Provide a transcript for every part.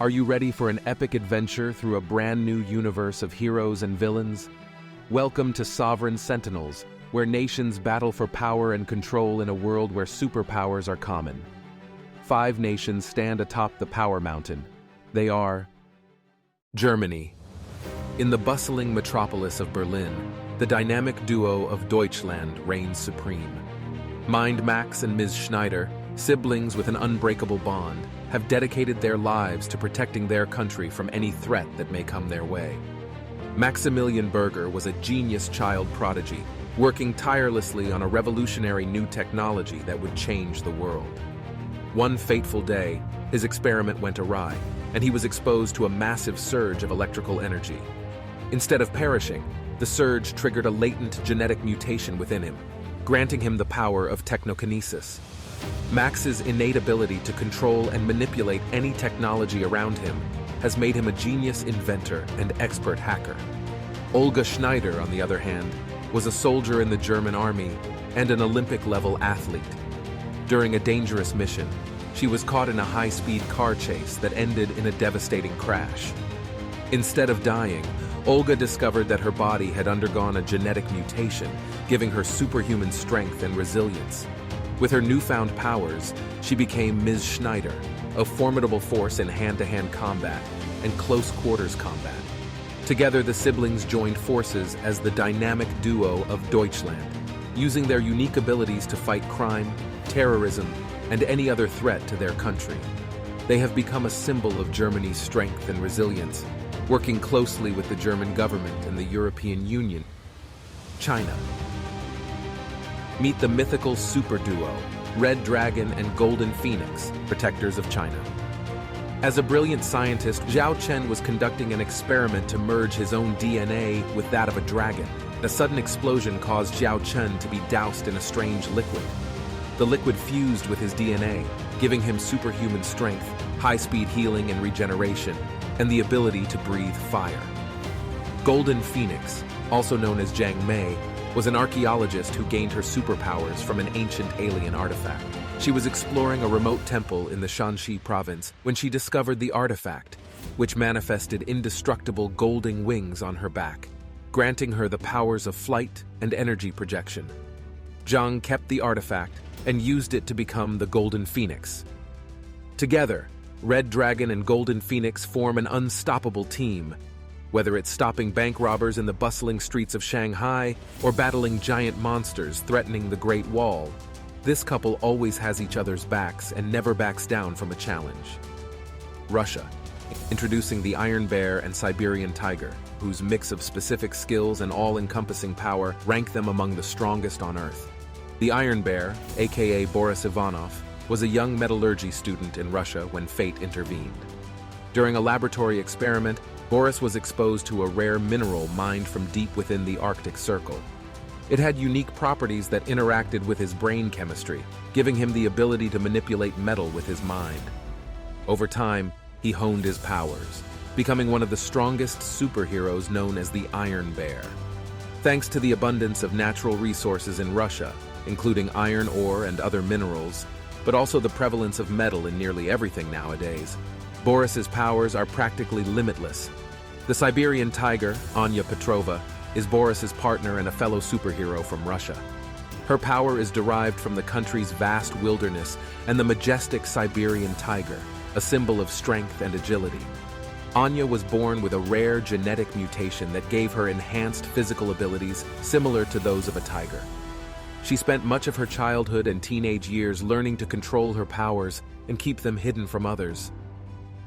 Are you ready for an epic adventure through a brand new universe of heroes and villains? Welcome to Sovereign Sentinels, where nations battle for power and control in a world where superpowers are common. 5 nations stand atop the power mountain. They are Germany. In the bustling metropolis of Berlin, the dynamic duo of Deutschland reigns supreme. Mind Max and Ms. Schneider, siblings with an unbreakable bond, have dedicated their lives to protecting their country from any threat that may come their way. Maximilian Berger was a genius child prodigy, working tirelessly on a revolutionary new technology that would change the world. One fateful day, his experiment went awry, and he was exposed to a massive surge of electrical energy. Instead of perishing, the surge triggered a latent genetic mutation within him, granting him the power of technokinesis. Max's innate ability to control and manipulate any technology around him has made him a genius inventor and expert hacker. Olga Schneider, on the other hand, was a soldier in the German army and an Olympic-level athlete. During a dangerous mission, she was caught in a high-speed car chase that ended in a devastating crash. Instead of dying, Olga discovered that her body had undergone a genetic mutation, giving her superhuman strength and resilience. With her newfound powers, she became Ms. Schneider, a formidable force in hand-to-hand combat and close-quarters combat. Together, the siblings joined forces as the dynamic duo of Deutschland, using their unique abilities to fight crime, terrorism, and any other threat to their country. They have become a symbol of Germany's strength and resilience, working closely with the German government and the European Union. China. Meet the mythical super duo, Red Dragon and Golden Phoenix, protectors of China. As a brilliant scientist, Zhao Chen was conducting an experiment to merge his own DNA with that of a dragon. A sudden explosion caused Zhao Chen to be doused in a strange liquid. The liquid fused with his DNA, giving him superhuman strength, high-speed healing and regeneration, and the ability to breathe fire. Golden Phoenix, also known as Jiang Mei, was an archaeologist who gained her superpowers from an ancient alien artifact. She was exploring a remote temple in the Shanxi province when she discovered the artifact, which manifested indestructible golden wings on her back, granting her the powers of flight and energy projection. Zhang kept the artifact and used it to become the Golden Phoenix. Together, Red Dragon and Golden Phoenix form an unstoppable team. Whether it's stopping bank robbers in the bustling streets of Shanghai or battling giant monsters threatening the Great Wall, this couple always has each other's backs and never backs down from a challenge. Russia, introducing the Iron Bear and Siberian Tiger, whose mix of specific skills and all-encompassing power rank them among the strongest on Earth. The Iron Bear, aka Boris Ivanov, was a young metallurgy student in Russia when fate intervened. During a laboratory experiment, Boris was exposed to a rare mineral mined from deep within the Arctic Circle. It had unique properties that interacted with his brain chemistry, giving him the ability to manipulate metal with his mind. Over time, he honed his powers, becoming one of the strongest superheroes known as the Iron Bear. Thanks to the abundance of natural resources in Russia, including iron ore and other minerals, but also the prevalence of metal in nearly everything nowadays, Boris's powers are practically limitless. The Siberian Tiger, Anya Petrova, is Boris's partner and a fellow superhero from Russia. Her power is derived from the country's vast wilderness and the majestic Siberian tiger, a symbol of strength and agility. Anya was born with a rare genetic mutation that gave her enhanced physical abilities similar to those of a tiger. She spent much of her childhood and teenage years learning to control her powers and keep them hidden from others.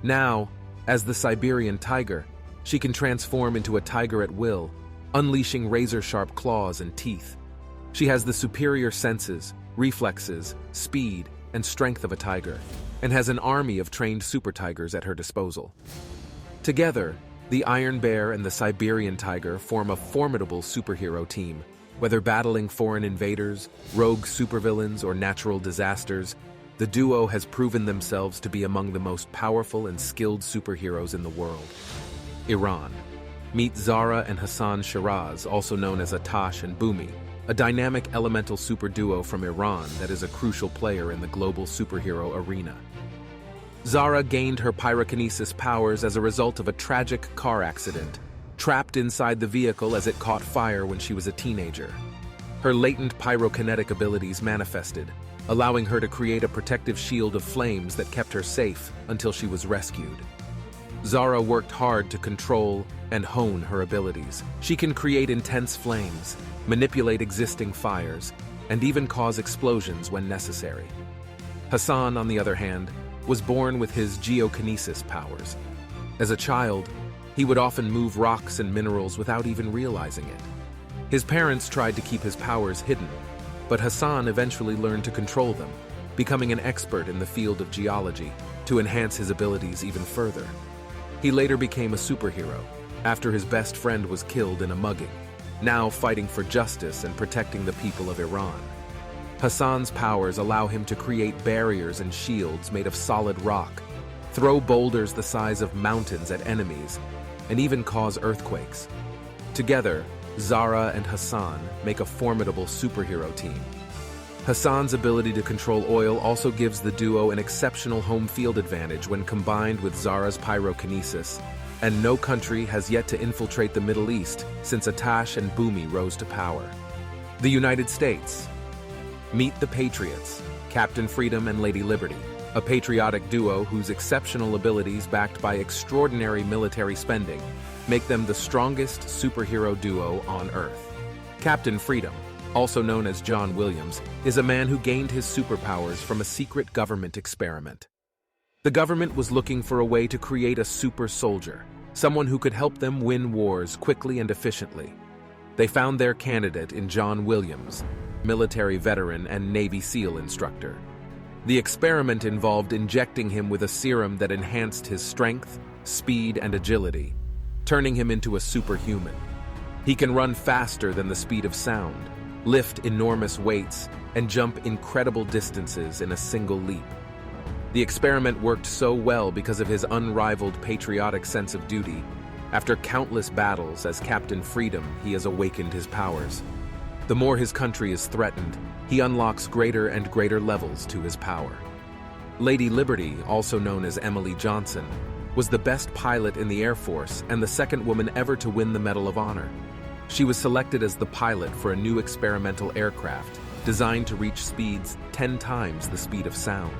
Now, as the Siberian tiger, she can transform into a tiger at will, unleashing razor-sharp claws and teeth. She has the superior senses, reflexes, speed, and strength of a tiger, and has an army of trained super tigers at her disposal. Together, the Iron Bear and the Siberian Tiger form a formidable superhero team. Whether battling foreign invaders, rogue supervillains, or natural disasters, the duo has proven themselves to be among the most powerful and skilled superheroes in the world. Iran. Meet Zara and Hassan Shiraz, also known as Atash and Bumi, a dynamic elemental super duo from Iran that is a crucial player in the global superhero arena. Zara gained her pyrokinesis powers as a result of a tragic car accident, trapped inside the vehicle as it caught fire when she was a teenager. Her latent pyrokinetic abilities manifested, allowing her to create a protective shield of flames that kept her safe until she was rescued. Zara worked hard to control and hone her abilities. She can create intense flames, manipulate existing fires, and even cause explosions when necessary. Hassan, on the other hand, was born with his geokinesis powers. As a child, he would often move rocks and minerals without even realizing it. His parents tried to keep his powers hidden, but Hassan eventually learned to control them, becoming an expert in the field of geology to enhance his abilities even further. He later became a superhero after his best friend was killed in a mugging, now fighting for justice and protecting the people of Iran. Hassan's powers allow him to create barriers and shields made of solid rock, throw boulders the size of mountains at enemies, and even cause earthquakes. Together, Zara and Hassan make a formidable superhero team. Hassan's ability to control oil also gives the duo an exceptional home field advantage when combined with Zara's pyrokinesis, and no country has yet to infiltrate the Middle East since Atash and Bumi rose to power. The United States. Meet the Patriots, Captain Freedom and Lady Liberty, a patriotic duo whose exceptional abilities backed by extraordinary military spending make them the strongest superhero duo on Earth. Captain Freedom, also known as John Williams, is a man who gained his superpowers from a secret government experiment. The government was looking for a way to create a super soldier, someone who could help them win wars quickly and efficiently. They found their candidate in John Williams, military veteran and Navy SEAL instructor. The experiment involved injecting him with a serum that enhanced his strength, speed, and agility, turning him into a superhuman. He can run faster than the speed of sound, lift enormous weights, and jump incredible distances in a single leap. The experiment worked so well because of his unrivaled patriotic sense of duty. After countless battles as Captain Freedom, he has awakened his powers. The more his country is threatened, he unlocks greater and greater levels to his power. Lady Liberty, also known as Emily Johnson, was the best pilot in the Air Force and the second woman ever to win the Medal of Honor. She was selected as the pilot for a new experimental aircraft designed to reach speeds 10 times the speed of sound.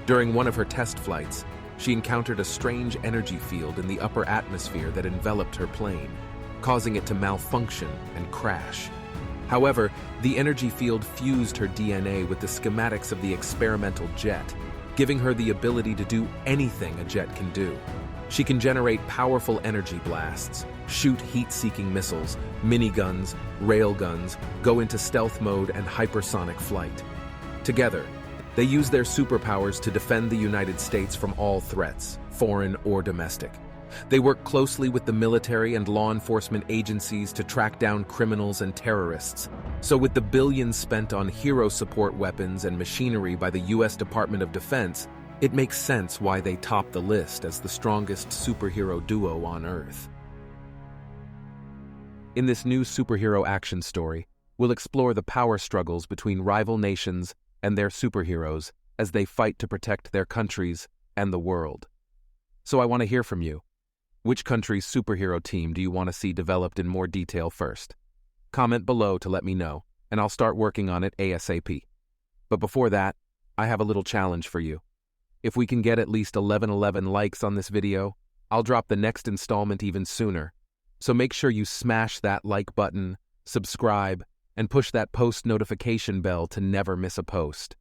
During one of her test flights, she encountered a strange energy field in the upper atmosphere that enveloped her plane, causing it to malfunction and crash. However, the energy field fused her DNA with the schematics of the experimental jet, giving her the ability to do anything a jet can do. She can generate powerful energy blasts, shoot heat-seeking missiles, miniguns, railguns, go into stealth mode and hypersonic flight. Together, they use their superpowers to defend the United States from all threats, foreign or domestic. They work closely with the military and law enforcement agencies to track down criminals and terrorists. So with the billions spent on hero support weapons and machinery by the U.S. Department of Defense, it makes sense why they top the list as the strongest superhero duo on Earth. In this new superhero action story, we'll explore the power struggles between rival nations and their superheroes as they fight to protect their countries and the world. So I want to hear from you. Which country's superhero team do you want to see developed in more detail first? Comment below to let me know, and I'll start working on it ASAP. But before that, I have a little challenge for you. If we can get at least 1111 likes on this video, I'll drop the next installment even sooner. So make sure you smash that like button, subscribe, and push that post notification bell to never miss a post.